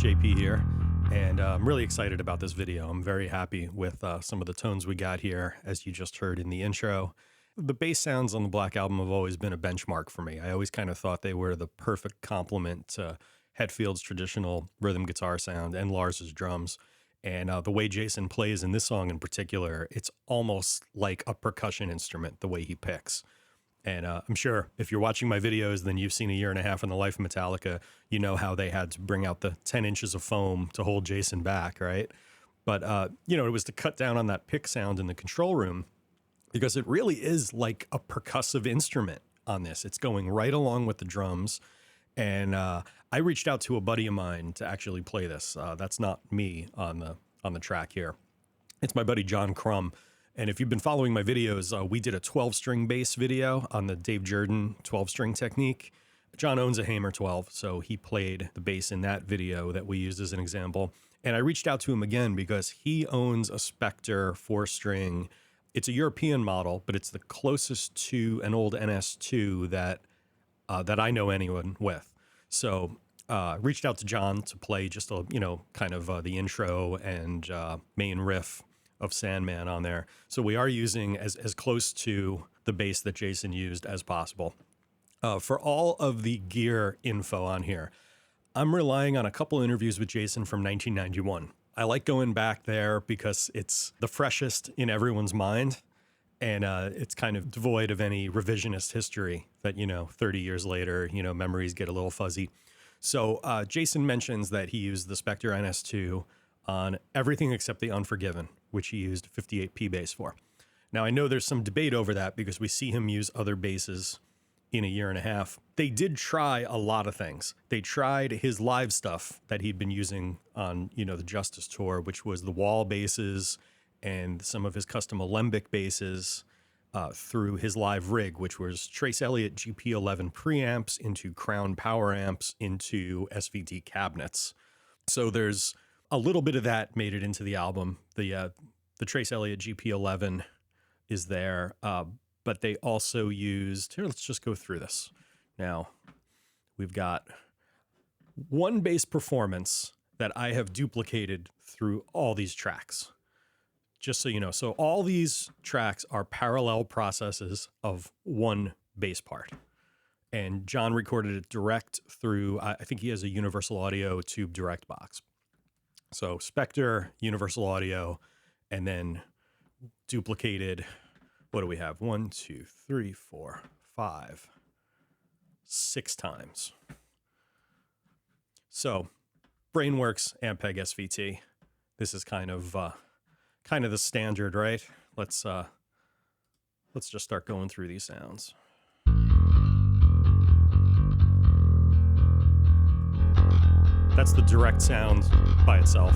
JP here, and I'm really excited about this video. I'm very happy with some of the tones we got here, as you just heard in the intro. The bass sounds on the Black Album have always been a benchmark for me. I always kind of thought they were the perfect complement to Hetfield's traditional rhythm guitar sound and Lars's drums. And the way Jason plays in this song in particular, it's almost like a percussion instrument, the way he picks. And I'm sure if you're watching my videos, then you've seen a year and a half in the life of Metallica. You know how they had to bring out the 10 inches of foam to hold Jason back, right? But, it was to cut down on that pick sound in the control room, because it really is like a percussive instrument on this. It's going right along with the drums. And I reached out to a buddy of mine to actually play this. That's not me on the track here. It's my buddy John Crum. And if you've been following my videos, we did a 12-string bass video on the Dave Jordan 12-string technique. John owns a Hamer 12, so he played the bass in that video that we used as an example. And I reached out to him again because he owns a Spectre 4-string. It's a European model, but it's the closest to an old NS2 that I know anyone with. So reached out to John to play just the intro and main riff of Sandman on there. So we are using as close to the bass that Jason used as possible. For all of the gear info on here, I'm relying on a couple interviews with Jason from 1991. I like going back there because it's the freshest in everyone's mind, and it's kind of devoid of any revisionist history that, 30 years later, memories get a little fuzzy. So Jason mentions that he used the Spectre NS2 on everything except the Unforgiven, which he used 58P bass for. Now, I know there's some debate over that because we see him use other basses in a year and a half. They did try a lot of things. They tried his live stuff that he'd been using on, the Justice tour, which was the wall basses and some of his custom alembic basses through his live rig, which was Trace Elliot GP11 preamps into Crown power amps into SVT cabinets. So there's a little bit of that made it into the album. The Trace Elliot GP11 is there, but they also used, here, let's just go through this. Now, we've got one bass performance that I have duplicated through all these tracks, just so you know. So all these tracks are parallel processes of one bass part. And John recorded it direct through, I think he has a Universal Audio tube direct box. So Spectre, Universal Audio, and then duplicated, what do we have? 1, 2, 3, 4, 5, 6 times. So Brainworks Ampeg SVT. This is kind of the standard, right? Let's just start going through these sounds. That's the direct sound by itself.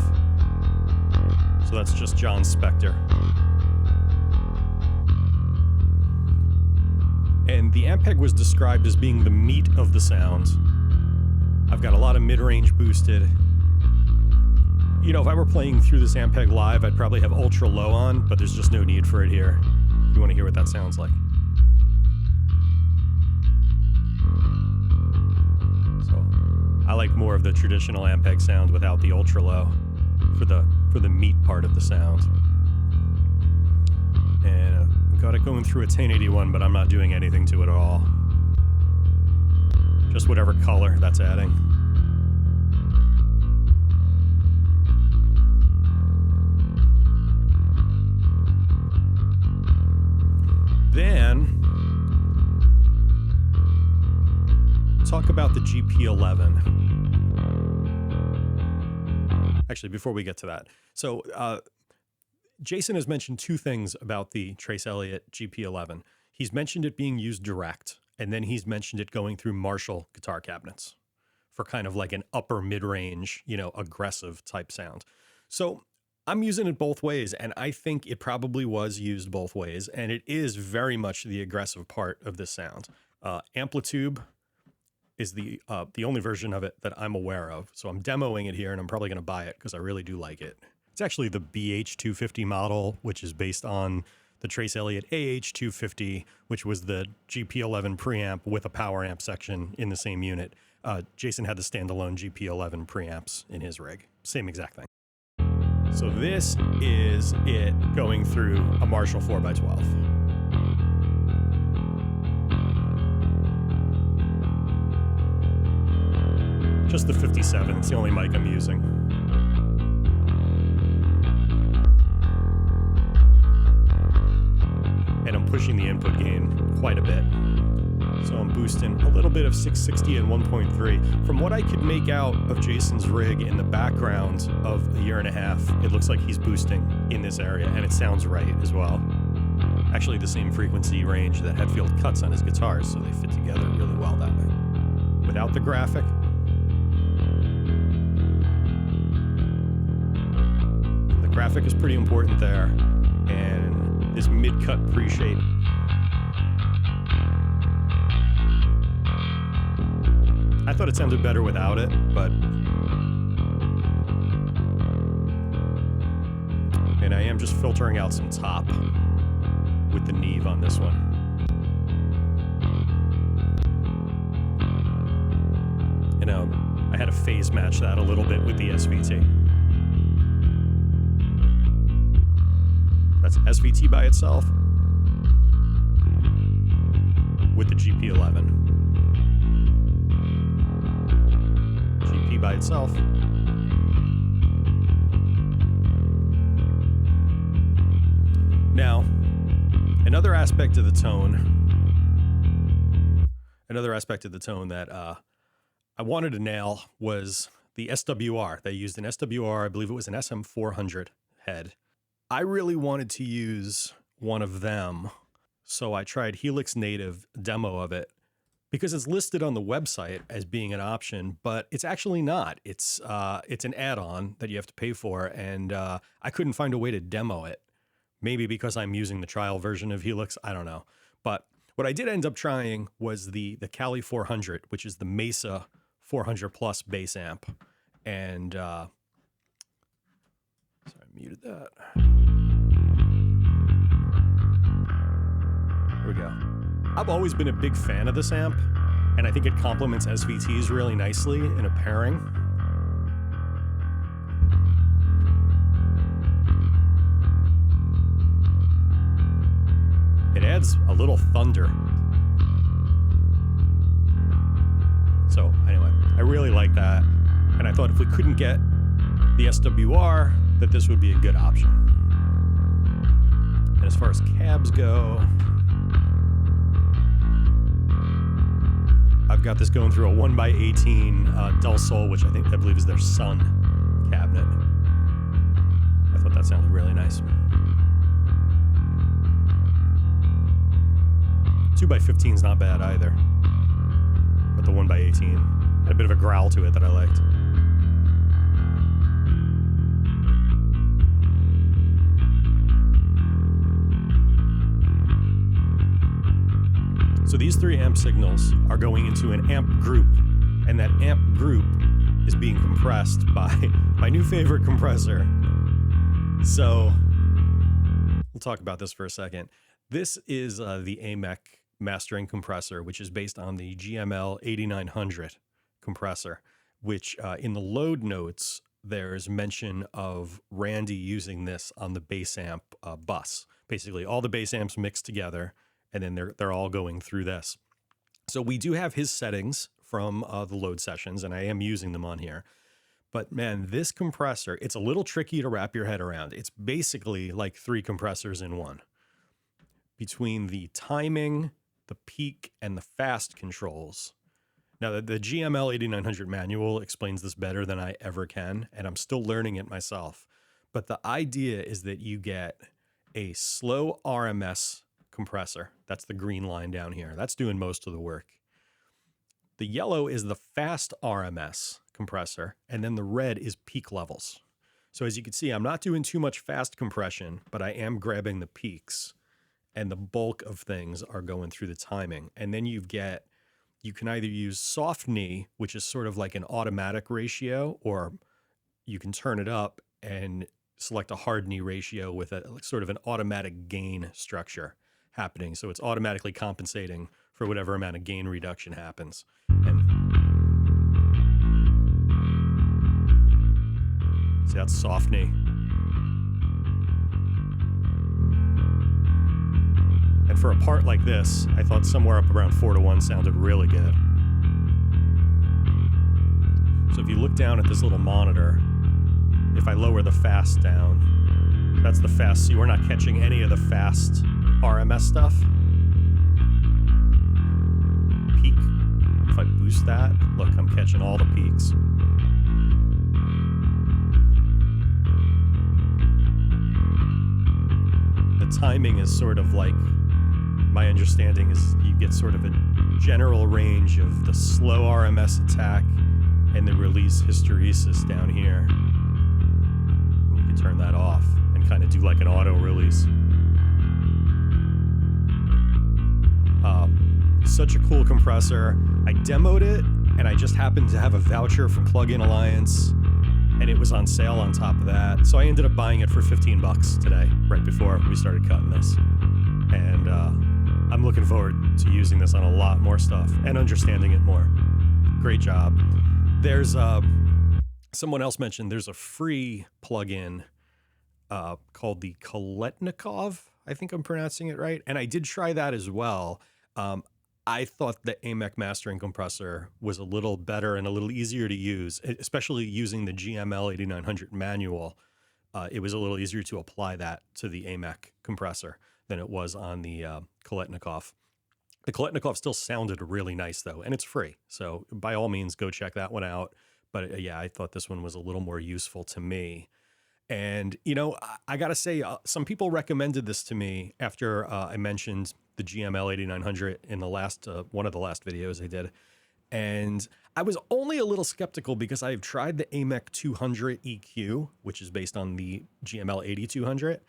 So that's just John's Spectre. And the Ampeg was described as being the meat of the sound. I've got a lot of mid-range boosted. If I were playing through this Ampeg live, I'd probably have ultra low on, but there's just no need for it here. If you want to hear what that sounds like. I like more of the traditional Ampeg sound without the ultra low for the meat part of the sound. And I've got it going through a 1081, but I'm not doing anything to it at all. Just whatever color that's adding. Then talk about the GP11. Actually, before we get to that. So Jason has mentioned two things about the Trace Elliot GP11. He's mentioned it being used direct, and then he's mentioned it going through Marshall guitar cabinets for kind of like an upper mid-range, aggressive type sound. So I'm using it both ways, and I think it probably was used both ways, and it is very much the aggressive part of this sound. Amplitude is the only version of it that I'm aware of. So I'm demoing it here, and I'm probably going to buy it because I really do like it. It's actually the BH250 model, which is based on the Trace Elliot AH250, which was the GP11 preamp with a power amp section in the same unit. Jason had the standalone GP11 preamps in his rig. Same exact thing. So this is it going through a Marshall 4x12. Just the 57, it's the only mic I'm using. And I'm pushing the input gain quite a bit. So I'm boosting a little bit of 660 and 1.3. From what I could make out of Jason's rig in the background of a year and a half, it looks like he's boosting in this area, and it sounds right as well. Actually the same frequency range that Hetfield cuts on his guitars, so they fit together really well that way. Without the graphic, the graphic is pretty important there, and this mid-cut pre-shape. I thought it sounded better without it, but... And I am just filtering out some top with the Neve on this one. You know, I had to phase match that a little bit with the SVT. That's SVT by itself with the GP11. GP by itself. Now, another aspect of the tone that I wanted to nail was the SWR. They used an SWR, I believe it was an SM400 head. I really wanted to use one of them, so I tried Helix Native demo of it, because it's listed on the website as being an option, but it's actually not. It's an add-on that you have to pay for, and I couldn't find a way to demo it. Maybe because I'm using the trial version of Helix, I don't know. But what I did end up trying was the Cali 400, which is the Mesa 400 plus bass amp. And, sorry, I muted that. Here we go. I've always been a big fan of this amp, and I think it complements SVTs really nicely in a pairing. It adds a little thunder. So anyway, I really like that, and I thought if we couldn't get the SWR, that this would be a good option. And as far as cabs go, I've got this going through a 1x18 Del Sol, which I believe is their Sun cabinet. I thought that sounded really nice. 2x15 is not bad either, but the 1x18 had a bit of a growl to it that I liked. So these three amp signals are going into an amp group, and that amp group is being compressed by my new favorite compressor. So we'll talk about this for a second. This is the AMEC mastering compressor, which is based on the GML 8900 compressor, which in the load notes, there's mention of Randy using this on the bass amp bus. Basically, all the bass amps mixed together, and then they're all going through this. So we do have his settings from the load sessions, and I am using them on here. But man, this compressor, it's a little tricky to wrap your head around. It's basically like three compressors in one. Between the timing, the peak, and the fast controls. Now, the GML 8900 manual explains this better than I ever can, and I'm still learning it myself. But the idea is that you get a slow RMS compressor. That's the green line down here. That's doing most of the work. The yellow is the fast RMS compressor, and then the red is peak levels. So as you can see, I'm not doing too much fast compression, but I am grabbing the peaks, and the bulk of things are going through the timing. And then you can either use soft knee, which is sort of like an automatic ratio, or you can turn it up and select a hard knee ratio with a sort of an automatic gain structure happening. So it's automatically compensating for whatever amount of gain reduction happens. And See, that's soft knee. And for a part like this, I thought somewhere up around 4-1 sounded really good. So if you look down at this little monitor, if I lower the fast down, that's the fast. See, we're not catching any of the fast RMS stuff. Peak. If I boost that, look, I'm catching all the peaks. The timing is sort of like, my understanding is you get sort of a general range of the slow RMS attack and the release hysteresis down here. And you can turn that off and kind of do like an auto release. Such a cool compressor. I demoed it, and I just happened to have a voucher from Plug-in Alliance, and it was on sale on top of that. So I ended up buying it for 15 bucks today, right before we started cutting this. And I'm looking forward to using this on a lot more stuff and understanding it more. Great job. There's someone else mentioned there's a free plugin called the Koletnikov. I think I'm pronouncing it right. And I did try that as well. I thought the AMEC mastering compressor was a little better and a little easier to use, especially using the GML 8900 manual. It was a little easier to apply that to the AMEC compressor than it was on the Koletnikov. The Koletnikov still sounded really nice, though, and it's free. So by all means, go check that one out. But yeah, I thought this one was a little more useful to me. And, you know, I got to say, some people recommended this to me after I mentioned the GML 8900 in the last one of the last videos I did. And I was only a little skeptical because I've tried the AMEC 200 EQ, which is based on the GML 8200,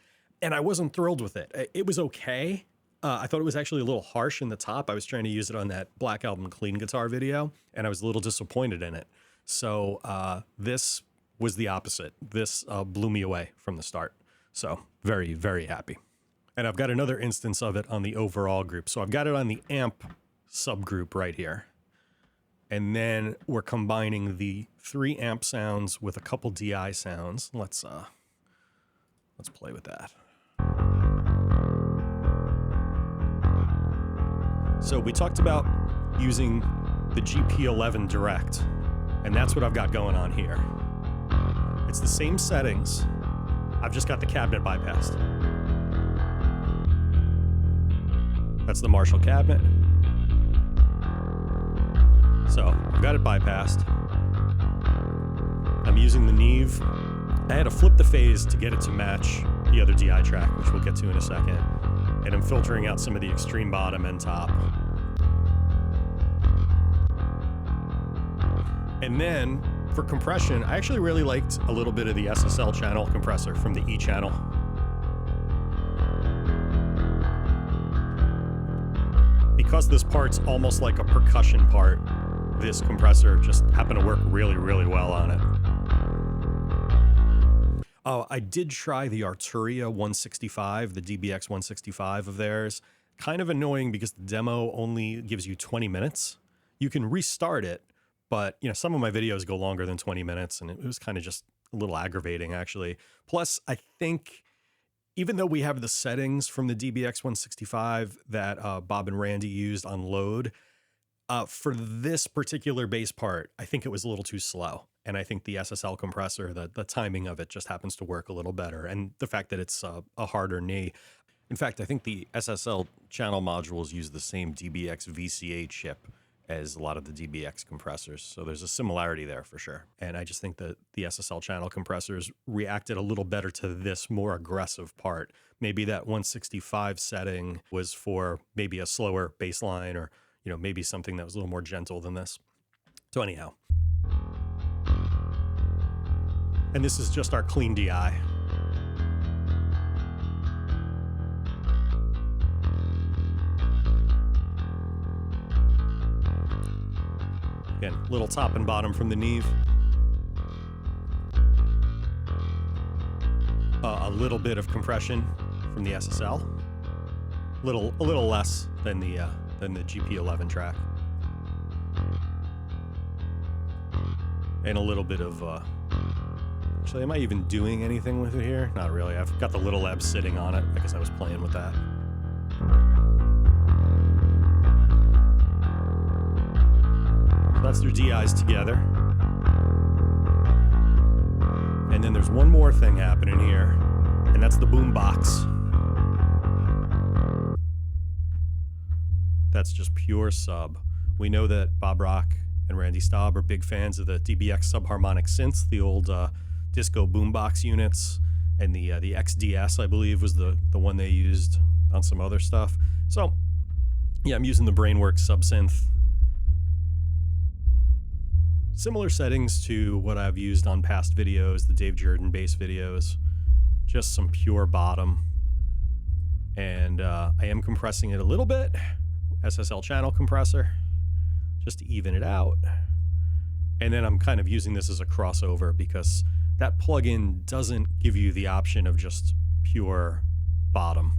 and I wasn't thrilled with it. It was okay. I thought it was actually a little harsh in the top. I was trying to use it on that Black Album clean guitar video, and I was a little disappointed in it. So this was the opposite. This blew me away from the start. So very, very happy. And I've got another instance of it on the overall group. So I've got it on the amp subgroup right here. And then we're combining the 3 amp sounds with a couple DI sounds. Let's play with that. So we talked about using the GP11 direct, and that's what I've got going on here. It's the same settings. I've just got the cabinet bypassed. That's the Marshall cabinet. So I've got it bypassed. I'm using the Neve. I had to flip the phase to get it to match the other DI track, which we'll get to in a second. And I'm filtering out some of the extreme bottom and top. And then for compression, I actually really liked a little bit of the SSL channel compressor from the E channel. Because this part's almost like a percussion part, this compressor just happened to work really, really well on it. Oh, I did try the Arturia 165, the DBX 165 of theirs. Kind of annoying because the demo only gives you 20 minutes. You can restart it, but you know, some of my videos go longer than 20 minutes, and it was kind of just a little aggravating, actually. Plus, I think even though we have the settings from the DBX 165 that Bob and Randy used on load, for this particular bass part, I think it was a little too slow. And I think the SSL compressor, the timing of it just happens to work a little better. And the fact that it's a harder knee. In fact, I think the SSL channel modules use the same DBX VCA chip as a lot of the DBX compressors. So there's a similarity there for sure. And I just think that the SSL channel compressors reacted a little better to this more aggressive part. Maybe that 165 setting was for maybe a slower bass line, or, you know, maybe something that was a little more gentle than this. So anyhow. And this is just our clean DI. Again, little top and bottom from the Neve. A little bit of compression from the SSL. A little less than the GP11 track. And a little bit of Actually, am I even doing anything with it here? Not really. I've got the little lab sitting on it. I guess I was playing with that. So that's their DIs together. And then there's one more thing happening here, and that's the boom box. That's just pure sub. We know that Bob Rock and Randy Staub are big fans of the DBX subharmonic synths, the old disco boombox units, and the XDS, I believe, was the one they used on some other stuff. So, yeah, I'm using the Brainworks subsynth. Similar settings to what I've used on past videos, the Dave Jordan bass videos. Just some pure bottom. And I am compressing it a little bit. SSL channel compressor, just to even it out. And then I'm kind of using this as a crossover because that plugin doesn't give you the option of just pure bottom.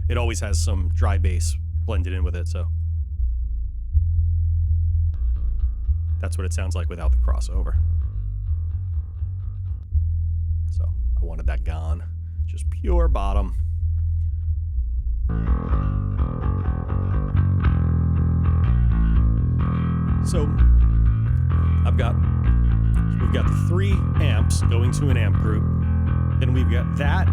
It always has some dry bass blended in with it, so that's what it sounds like without the crossover. So I wanted that gone. Just pure bottom. So we've got the 3 amps going to an amp group. Then we've got that,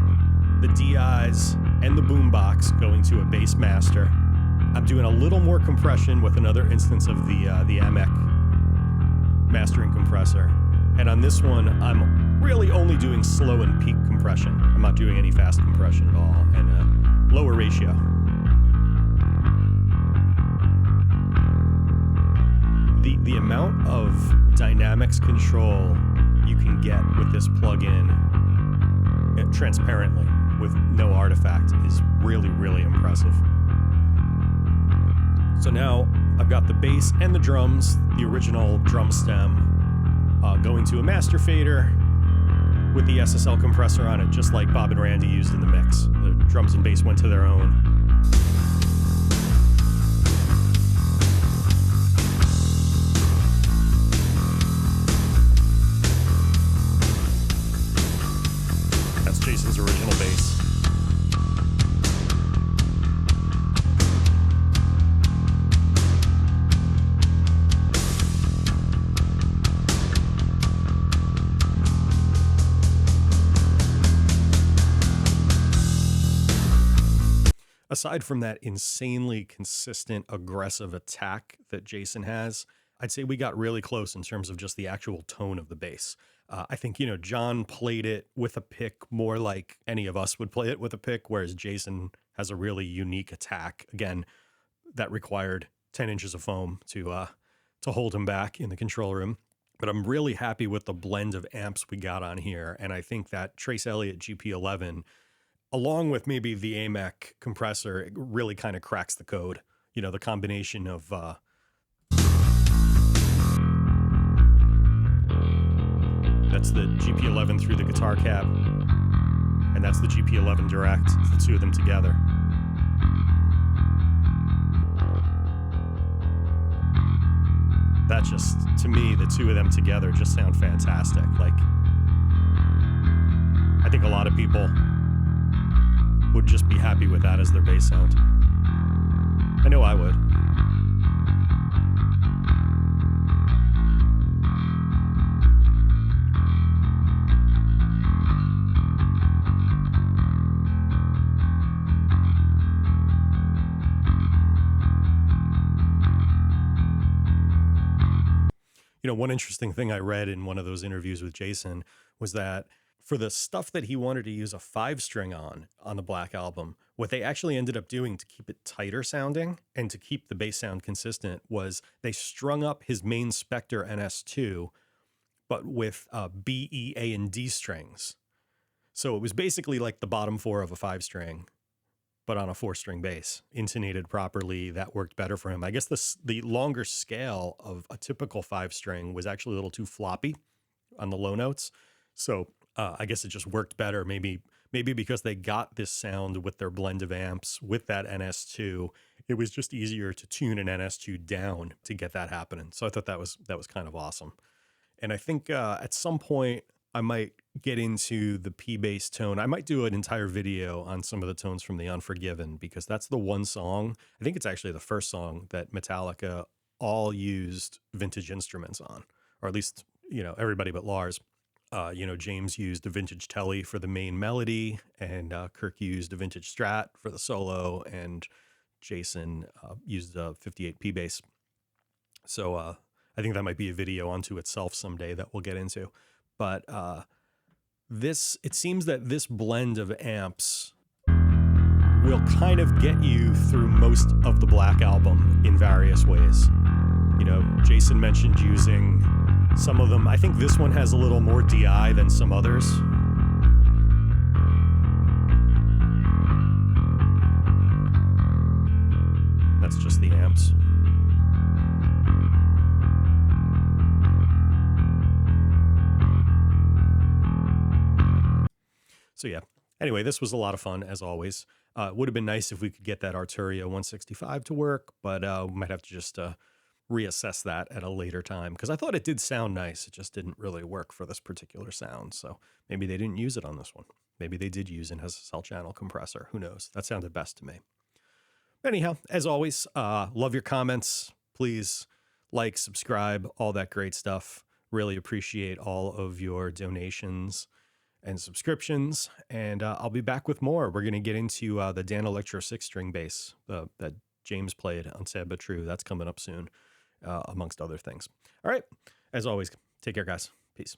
the DIs, and the boombox going to a bass master. I'm doing a little more compression with another instance of the AMEC mastering compressor. And on this one, I'm really only doing slow and peak compression. I'm not doing any fast compression at all, and a lower ratio. The amount of dynamics control you can get with this plugin transparently with no artifact is really, really impressive. So now I've got the bass and the drums, the original drum stem, going to a master fader with the SSL compressor on it, just like Bob and Randy used in the mix. The drums and bass went to their own. That's Jason's original bass. Aside from that insanely consistent, aggressive attack that Jason has, I'd say we got really close in terms of just the actual tone of the bass. I think, John played it with a pick more like any of us would play it with a pick, whereas Jason has a really unique attack. Again, that required 10 inches of foam to hold him back in the control room. But I'm really happy with the blend of amps we got on here, and I think that Trace Elliot GP11, along with maybe the AMEC compressor, it really kind of cracks the code. The combination of that's the GP11 through the guitar cab, and that's the GP11 direct. It's the two of them together. That just, to me, the two of them together just sound fantastic. Like, I think a lot of people would just be happy with that as their bass sound. I know I would. One interesting thing I read in one of those interviews with Jason was that for the stuff that he wanted to use a 5-string on the Black Album, what they actually ended up doing to keep it tighter sounding and to keep the bass sound consistent was they strung up his main Spectre NS2, but with B, E, A, and D strings. So it was basically like the bottom 4 of a 5-string, but on a 4-string bass, intonated properly. That worked better for him. I guess the longer scale of a typical 5-string was actually a little too floppy on the low notes. So I guess it just worked better. Maybe because they got this sound with their blend of amps with that NS2, it was just easier to tune an NS2 down to get that happening. So I thought that was kind of awesome. And I think at some point I might get into the P bass tone. I might do an entire video on some of the tones from The Unforgiven, because that's the one song, I think it's actually the first song that Metallica all used vintage instruments on, or at least, everybody but Lars. James used a vintage Telly for the main melody, and Kirk used a vintage Strat for the solo, and Jason used a 58 P bass. So I think that might be a video unto itself someday that we'll get into. But it seems that this blend of amps will kind of get you through most of the Black Album in various ways. Jason mentioned using some of them. I think this one has a little more DI than some others. That's just the amps. So yeah, anyway, this was a lot of fun, as always. It would have been nice if we could get that Arturia 165 to work, but we might have to just reassess that at a later time, because I thought it did sound nice. It just didn't really work for this particular sound, so maybe they didn't use it on this one. Maybe they did use it as a cell channel compressor. Who knows? That sounded best to me. Anyhow, as always, love your comments. Please like, subscribe, all that great stuff. Really appreciate all of your donations and subscriptions, and I'll be back with more. We're going to get into the Dan Electro 6-string bass that James played on Sad But True. That's coming up soon, amongst other things. All right, as always, take care, guys. Peace.